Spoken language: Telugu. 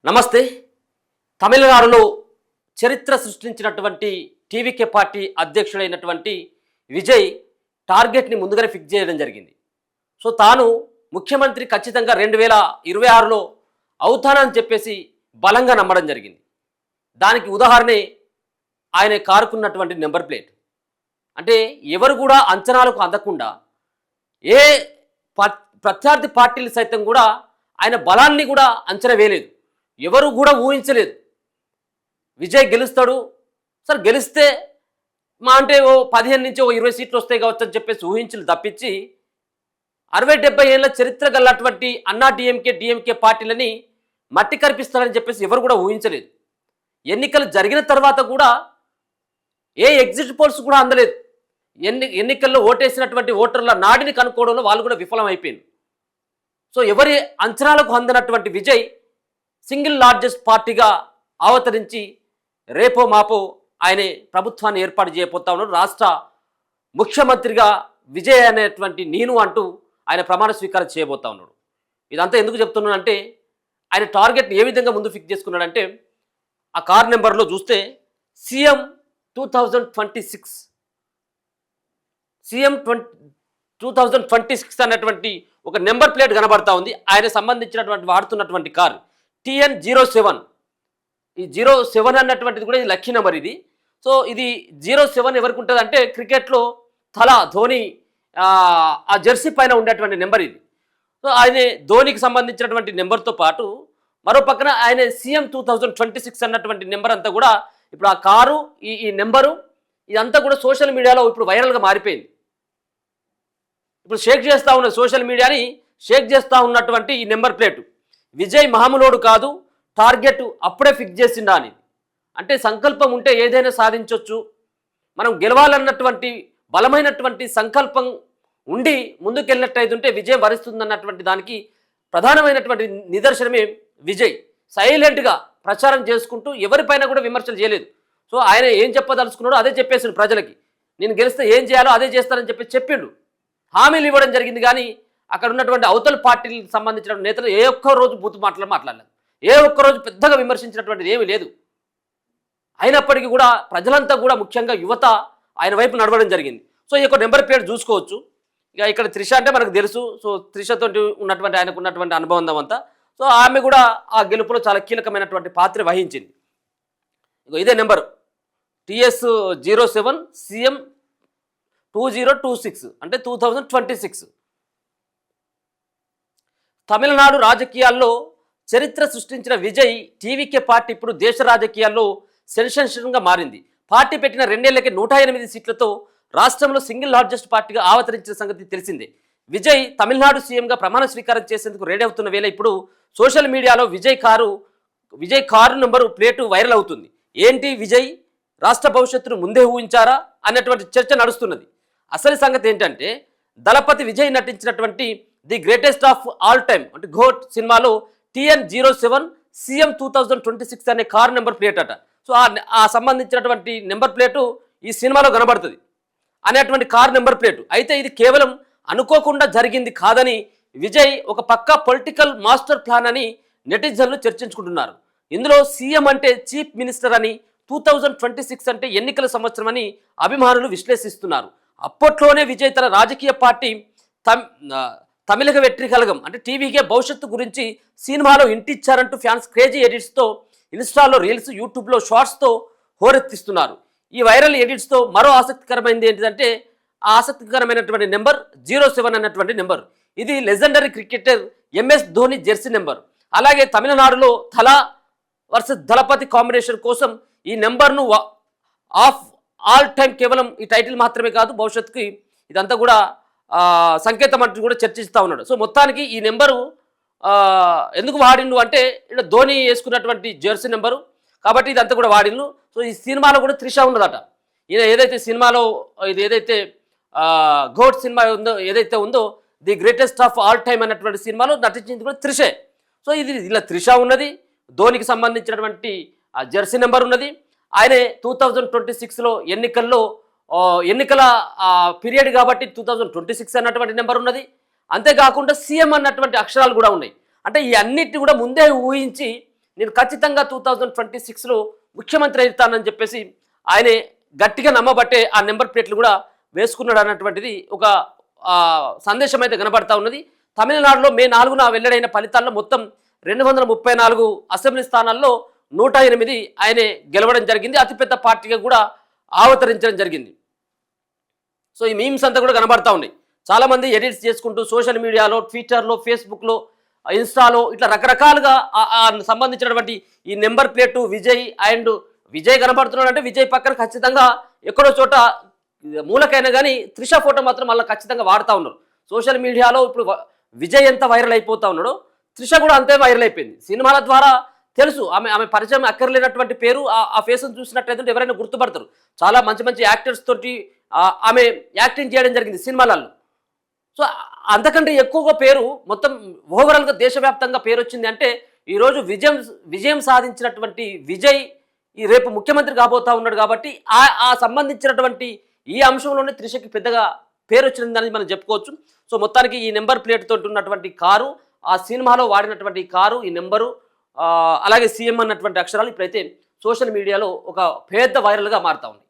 నమస్తే. తమిళనాడులో చరిత్ర సృష్టించినటువంటి టీవీకే పార్టీ అధ్యక్షుడైనటువంటి విజయ్ టార్గెట్ని ముందుగానే ఫిక్స్ చేయడం జరిగింది. సో తాను ముఖ్యమంత్రి ఖచ్చితంగా 2026లో అవుతానని చెప్పేసి బలంగా నమ్మడం జరిగింది. దానికి ఉదాహరణే ఆయన కారుకున్నటువంటి నెంబర్ ప్లేట్. అంటే ఎవరు కూడా అంచనాలకు అందకుండా ఏ ప్రత్యర్థి పార్టీలు సైతం కూడా ఆయన బలాన్ని కూడా అంచనా వేయలేదు. ఎవరు కూడా ఊహించలేదు విజయ్ గెలుస్తాడు, సార్ గెలిస్తే మా అంటే ఓ 15 నుంచి ఓ 20 సీట్లు వస్తాయి కావచ్చు అని చెప్పేసి ఊహించలు తప్పించి 60-70 ఏళ్ళ చరిత్ర గలటువంటి అన్నా డిఎంకే పార్టీలని మట్టి కనిపిస్తారని చెప్పేసి ఎవరు కూడా ఊహించలేదు. ఎన్నికలు జరిగిన తర్వాత కూడా ఏ ఎగ్జిట్ పోల్స్ కూడా అందలేదు. ఎన్నికల్లో ఓటేసినటువంటి ఓటర్ల నాడిని కనుక్కోవడంలో వాళ్ళు కూడా విఫలమైపోయింది. సో ఎవరి అంచనాలకు అందనటువంటి విజయ్ సింగిల్ లార్జెస్ట్ పార్టీగా అవతరించి రేపో మాపో ఆయన ప్రభుత్వాన్ని ఏర్పాటు చేయబోతా ఉన్నారు. రాష్ట్ర ముఖ్యమంత్రిగా విజయ్ అనేటువంటి నేను అంటూ ఆయన ప్రమాణ స్వీకారం చేయబోతా ఉన్నాడు. ఇదంతా ఎందుకు చెప్తున్నానంటే ఆయన టార్గెట్ని ఏ విధంగా ముందు ఫిక్స్ చేసుకున్నాడంటే ఆ కార్ నెంబర్లో చూస్తే సీఎం 2026 అన్నటువంటి ఒక నెంబర్ ప్లేట్ కనబడతా ఉంది. ఆయన సంబంధించినటువంటి వాడుతున్నటువంటి కార్ TN07. ఈ 07 అన్నటువంటిది కూడా ఇది లక్కీ నెంబర్ ఇది. సో ఇది 07 ఎవరికి ఉంటుంది అంటే క్రికెట్లో ధోని ఆ జెర్సీ పైన ఉండేటువంటి నెంబర్ ఇది. సో ఆయన ధోనికి సంబంధించినటువంటి నెంబర్తో పాటు మరో పక్కన ఆయన సీఎం 2026 అన్నటువంటి నెంబర్ అంతా కూడా ఇప్పుడు ఆ కారు ఈ నెంబరు ఇదంతా కూడా సోషల్ మీడియాలో ఇప్పుడు వైరల్గా మారిపోయింది. ఇప్పుడు షేక్ చేస్తూ ఉన్న సోషల్ మీడియాని షేక్ చేస్తూ ఉన్నటువంటి ఈ నెంబర్ ప్లేటు విజయ్ మామూలోడు కాదు, టార్గెట్ అప్పుడే ఫిక్స్ చేసిండా అని. అంటే సంకల్పం ఉంటే ఏదైనా సాధించవచ్చు, మనం గెలవాలన్నటువంటి బలమైనటువంటి సంకల్పం ఉండి ముందుకెళ్ళినట్టయితుంటే విజయం వరిస్తుందన్నటువంటి దానికి ప్రధానమైనటువంటి నిదర్శనమే విజయ్. సైలెంట్గా ప్రచారం చేసుకుంటూ ఎవరిపైన కూడా విమర్శలు చేయలేదు. సో ఆయన ఏం చెప్పదలుచుకున్నాడో అదే చెప్పేసిండు ప్రజలకి. నేను గెలిస్తే ఏం చేయాలో అదే చేస్తానని చెప్పిండు. హామీలు ఇవ్వడం జరిగింది. కానీ అక్కడ ఉన్నటువంటి అవతల పార్టీలకు సంబంధించిన నేతలు ఏ ఒక్క రోజు బూతు మాట్లాడలేదు. ఏ ఒక్కరోజు పెద్దగా విమర్శించినటువంటిది ఏమీ లేదు. అయినప్పటికీ కూడా ప్రజలంతా కూడా ముఖ్యంగా యువత ఆయన వైపు నడవడం జరిగింది. సో ఈ యొక్క నెంబర్ ప్లేట్ చూసుకోవచ్చు. ఇక ఇక్కడ త్రిష అంటే మనకు తెలుసు. సో త్రిషతో ఉన్నటువంటి ఆయనకు ఉన్నటువంటి అనుబంధం అంతా. సో ఆమె కూడా ఆ గెలుపులో చాలా కీలకమైనటువంటి పాత్ర వహించింది. ఇదే నెంబరు TS07 CM 2026 అంటే 2026. తమిళనాడు రాజకీయాల్లో చరిత్ర సృష్టించిన విజయ్ టీవీకే పార్టీ ఇప్పుడు దేశ రాజకీయాల్లో సెన్సేషన్గా మారింది. పార్టీ పెట్టిన 2 ఏళ్లకే 108 సీట్లతో రాష్ట్రంలో సింగిల్ లార్జెస్ట్ పార్టీగా అవతరించిన సంగతి తెలిసిందే. విజయ్ తమిళనాడు సీఎంగా ప్రమాణ స్వీకారం చేసేందుకు రెడీ అవుతున్న వేళ ఇప్పుడు సోషల్ మీడియాలో Vijay car number plate viral అవుతుంది. ఏంటి విజయ్ రాష్ట్ర భవిష్యత్తును ముందే ఊహించారా అన్నటువంటి చర్చ నడుస్తున్నది. అసలు సంగతి ఏంటంటే దళపతి విజయ్ నటించినటువంటి the greatest of all time అంటే ఘోట్ సినిమాలో TN07 CM 2026 అనే కార్ నెంబర్ ప్లేట్ అట. సో ఆ సంబంధించినటువంటి నెంబర్ ప్లేటు ఈ సినిమాలో కనబడుతుంది అనేటువంటి కార్ నెంబర్ ప్లేటు. అయితే ఇది కేవలం అనుకోకుండా జరిగింది కాదని విజయ్ ఒక పక్కా పొలిటికల్ మాస్టర్ ప్లాన్ అని నెటిజన్లు చర్చించుకుంటున్నారు. ఇందులో సీఎం అంటే చీఫ్ మినిస్టర్ అని, 2026 అంటే ఎన్నికల సంవత్సరం అని అభిమానులు విశ్లేషిస్తున్నారు. అప్పట్లోనే విజయ్ తన రాజకీయ పార్టీ తమిళగ వెట్రి కలగం అంటే టీవీకే భవిష్యత్తు గురించి సినిమాలో ఇంటిచ్చారంటూ ఫ్యాన్స్ క్రేజీ ఎడిట్స్తో ఇన్స్టాలో రీల్స్, యూట్యూబ్లో షార్ట్స్తో హోరెత్తిస్తున్నారు. ఈ వైరల్ ఎడిట్స్తో మరో ఆసక్తికరమైనది ఏంటంటే ఆ ఆసక్తికరమైనటువంటి నెంబర్ 07 అన్నటువంటి నెంబర్. ఇది legendary cricketer MS Dhoni Jersey number. అలాగే తమిళనాడులో థలా వర్సెస్ దళపతి కాంబినేషన్ కోసం ఈ నెంబర్ను ఆఫ్ ఆల్ టైమ్ కేవలం ఈ టైటిల్ మాత్రమే కాదు భవిష్యత్తుకి ఇదంతా కూడా సంకేతం అంటూ కూడా చర్చిస్తూ ఉన్నాడు. సో మొత్తానికి ఈ నెంబరు ఎందుకు వాడిండు అంటే ఇక్కడ ధోని వేసుకున్నటువంటి జెర్సీ నెంబరు కాబట్టి ఇదంతా కూడా వాడిండు. సో ఈ సినిమాలో కూడా త్రిష ఉన్నదట. ఈయన ఏదైతే సినిమాలో ఇది ఏదైతే ఘోట్ సినిమా ఏదైతే ఉందో the greatest of all time అన్నటువంటి సినిమాలో నటించింది కూడా త్రిషే. సో ఇది ఇలా త్రిష ఉన్నది, ధోనికి సంబంధించినటువంటి జెర్సీ నెంబర్ ఉన్నది. ఆయనే 2026లో ఎన్నికల పీరియడ్ కాబట్టి 2026 అన్నటువంటి నెంబర్ ఉన్నది. అంతేకాకుండా సీఎం అన్నటువంటి అక్షరాలు కూడా ఉన్నాయి. అంటే ఈ అన్నిటిని కూడా ముందే ఊహించి నేను ఖచ్చితంగా 2026లో ముఖ్యమంత్రి అవుతానని చెప్పేసి ఆయనే గట్టిగా నమ్మబట్టే ఆ నెంబర్ ప్లేట్లు కూడా వేసుకున్నాడు అన్నటువంటిది ఒక సందేశం అయితే కనబడతా ఉన్నది. తమిళనాడులో మే 4న వెల్లడైన ఫలితాల్లో మొత్తం 234 అసెంబ్లీ స్థానాల్లో 108 ఆయనే గెలవడం జరిగింది. అతిపెద్ద పార్టీగా కూడా అవతరించడం జరిగింది. సో ఈ మీమ్స్ అంతా కూడా కనబడతా ఉన్నాయి. చాలామంది ఎడిట్స్ చేసుకుంటూ సోషల్ మీడియాలో, ట్విట్టర్లో, ఫేస్బుక్లో, ఇన్స్టాలో ఇట్లా రకరకాలుగా సంబంధించినటువంటి ఈ నెంబర్ ప్లేటు విజయ్ కనబడుతున్నాడు అంటే విజయ్ పక్కన ఖచ్చితంగా ఎక్కడో చోట మూలకైనా కానీ త్రిష ఫోటో మాత్రం మళ్ళీ ఖచ్చితంగా వాడుతూ ఉన్నారు. సోషల్ మీడియాలో ఇప్పుడు విజయ్ ఎంత వైరల్ అయిపోతూ ఉన్నాడో త్రిష కూడా అంతే వైరల్ అయిపోయింది. సినిమాల ద్వారా తెలుసు ఆమె పరిచయం అక్కర్లేనటువంటి పేరు. ఆ ఫేస్ను చూసినట్లయితే ఎవరైనా గుర్తుపడతారు. చాలా మంచి మంచి యాక్టర్స్ తోటి ఆమె యాక్టింగ్ చేయడం జరిగింది సినిమాలలో. సో అంతకంటే ఎక్కువగా పేరు మొత్తం ఓవరాల్గా దేశవ్యాప్తంగా పేరు వచ్చింది అంటే ఈరోజు విజయం సాధించినటువంటి విజయ్ ఈ రేపు ముఖ్యమంత్రి కాబోతా ఉన్నాడు కాబట్టి ఆ సంబంధించినటువంటి ఈ అంశంలోనే త్రిషకి పెద్దగా పేరు వచ్చిందని మనం చెప్పుకోవచ్చు. సో మొత్తానికి ఈ నెంబర్ ప్లేట్ తోటి ఉన్నటువంటి కారు, ఆ సినిమాలో వాడినటువంటి కారు, ఈ నెంబరు, అలాగే సీఎం అన్నటువంటి అక్షరాలు ఇప్పుడైతే సోషల్ మీడియాలో ఒక పెద్ద వైరల్గా మారుతా ఉంది.